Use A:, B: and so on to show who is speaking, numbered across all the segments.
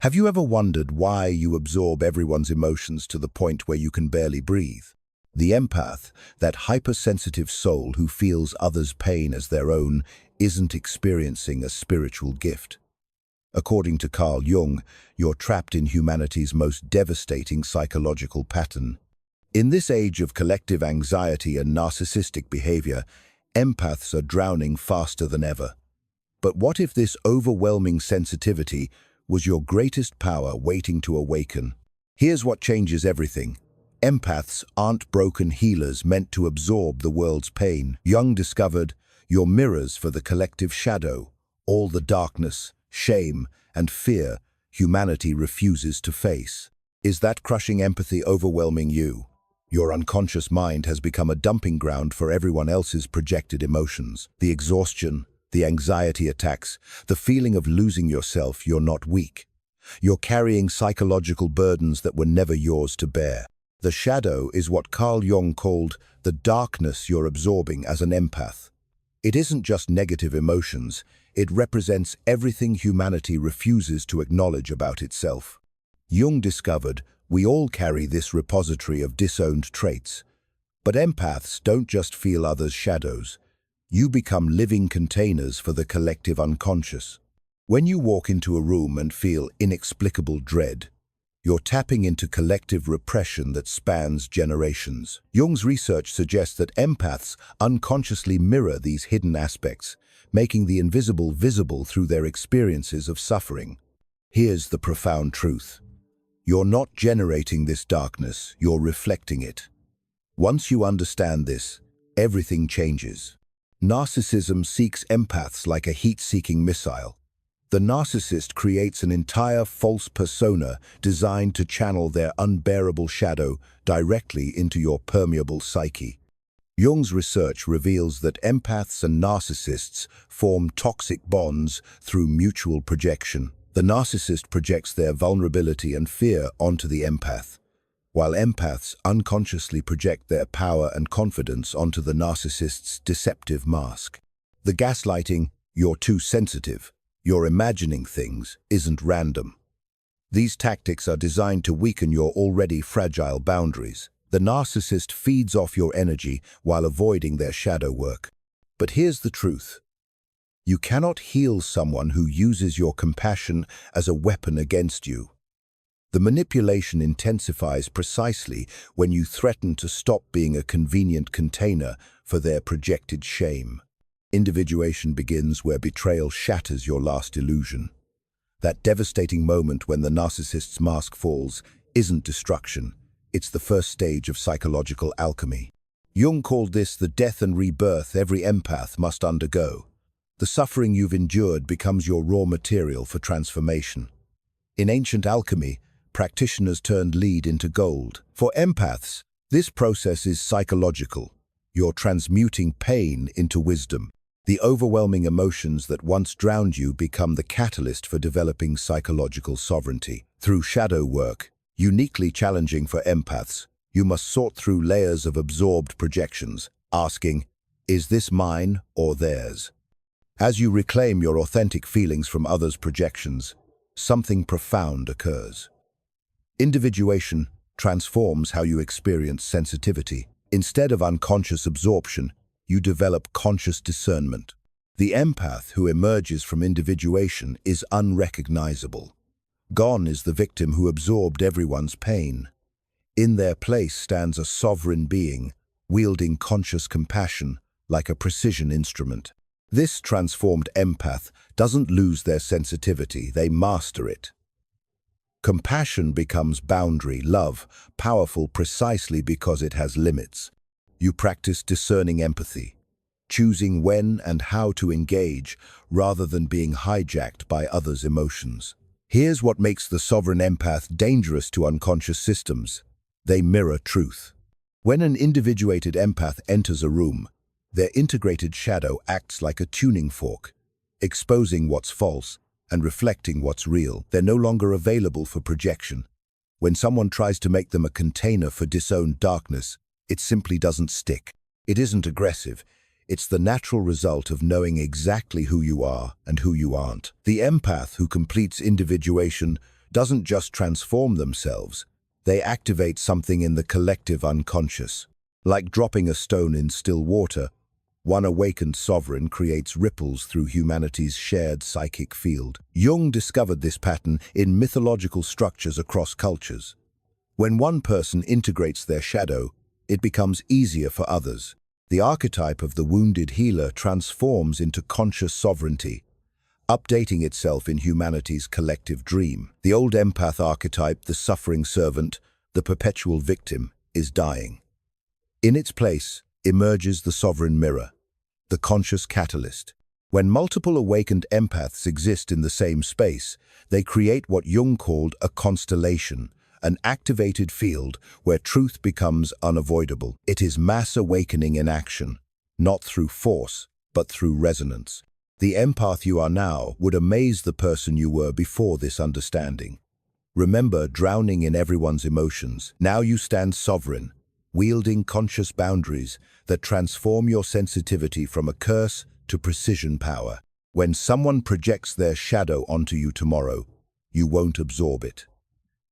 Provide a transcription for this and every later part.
A: Have you ever wondered why you absorb everyone's emotions to the point where you can barely breathe? The empath, that hypersensitive soul who feels others' pain as their own, isn't experiencing a spiritual gift. According to Carl Jung, you're trapped in humanity's most devastating psychological pattern. In this age of collective anxiety and narcissistic behavior, empaths are drowning faster than ever. But what if this overwhelming sensitivity was your greatest power waiting to awaken? Here's what changes everything. Empaths aren't broken healers meant to absorb the world's pain. Jung discovered you're mirrors for the collective shadow, all the darkness, shame, and fear humanity refuses to face. Is that crushing empathy overwhelming you? Your unconscious mind has become a dumping ground for everyone else's projected emotions. The exhaustion, the anxiety attacks, the feeling of losing yourself. You're not weak. You're carrying psychological burdens that were never yours to bear. The shadow is what Carl Jung called the darkness you're absorbing as an empath. It isn't just negative emotions, it represents everything humanity refuses to acknowledge about itself. Jung discovered we all carry this repository of disowned traits. But empaths don't just feel others' shadows. You become living containers for the collective unconscious. When you walk into a room and feel inexplicable dread, you're tapping into collective repression that spans generations. Jung's research suggests that empaths unconsciously mirror these hidden aspects, making the invisible visible through their experiences of suffering. Here's the profound truth. You're not generating this darkness, you're reflecting it. Once you understand this, everything changes. Narcissism seeks empaths like a heat-seeking missile. The narcissist creates an entire false persona designed to channel their unbearable shadow directly into your permeable psyche. Jung's research reveals that empaths and narcissists form toxic bonds through mutual projection. The narcissist projects their vulnerability and fear onto the empath, while empaths unconsciously project their power and confidence onto the narcissist's deceptive mask. The gaslighting, "you're too sensitive, you're imagining things," isn't random. These tactics are designed to weaken your already fragile boundaries. The narcissist feeds off your energy while avoiding their shadow work. But here's the truth. You cannot heal someone who uses your compassion as a weapon against you. The manipulation intensifies precisely when you threaten to stop being a convenient container for their projected shame. Individuation begins where betrayal shatters your last illusion. That devastating moment when the narcissist's mask falls isn't destruction. It's the first stage of psychological alchemy. Jung called this the death and rebirth every empath must undergo. The suffering you've endured becomes your raw material for transformation. In ancient alchemy, practitioners turned lead into gold. For empaths, this process is psychological. You're transmuting pain into wisdom. The overwhelming emotions that once drowned you become the catalyst for developing psychological sovereignty. Through shadow work, uniquely challenging for empaths, you must sort through layers of absorbed projections, asking, is this mine or theirs? As you reclaim your authentic feelings from others' projections, something profound occurs. Individuation transforms how you experience sensitivity. Instead of unconscious absorption, you develop conscious discernment. The empath who emerges from individuation is unrecognizable. Gone is the victim who absorbed everyone's pain. In their place stands a sovereign being, wielding conscious compassion like a precision instrument. This transformed empath doesn't lose their sensitivity, they master it. Compassion becomes boundary, love, powerful precisely because it has limits. You practice discerning empathy, choosing when and how to engage rather than being hijacked by others' emotions. Here's what makes the sovereign empath dangerous to unconscious systems. They mirror truth. When an individuated empath enters a room, their integrated shadow acts like a tuning fork, exposing what's false and reflecting what's real. They're no longer available for projection. When someone tries to make them a container for disowned darkness, it simply doesn't stick. It isn't aggressive. It's the natural result of knowing exactly who you are and who you aren't. The empath who completes individuation doesn't just transform themselves, they activate something in the collective unconscious. Like dropping a stone in still water, one awakened sovereign creates ripples through humanity's shared psychic field. Jung discovered this pattern in mythological structures across cultures. When one person integrates their shadow, it becomes easier for others. The archetype of the wounded healer transforms into conscious sovereignty, updating itself in humanity's collective dream. The old empath archetype, the suffering servant, the perpetual victim, is dying. In its place emerges the sovereign mirror, the conscious catalyst. When multiple awakened empaths exist in the same space, they create what Jung called a constellation, an activated field where truth becomes unavoidable. It is mass awakening in action, not through force, but through resonance. The empath you are now would amaze the person you were before this understanding. Remember drowning in everyone's emotions. Now you stand sovereign, wielding conscious boundaries that transform your sensitivity from a curse to precision power. When someone projects their shadow onto you tomorrow, you won't absorb it.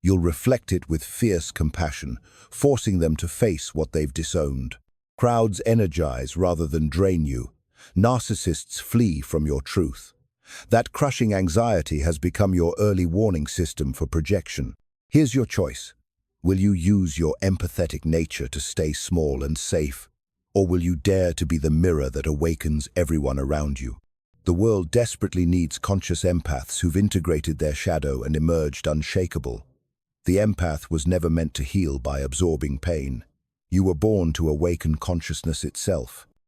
A: You'll reflect it with fierce compassion, forcing them to face what they've disowned. Crowds energize rather than drain you. Narcissists flee from your truth. That crushing anxiety has become your early warning system for projection. Here's your choice. Will you use your empathetic nature to stay small and safe? Or will you dare to be the mirror that awakens everyone around you? The world desperately needs conscious empaths who've integrated their shadow and emerged unshakable. The empath was never meant to heal by absorbing pain. You were born to awaken consciousness itself.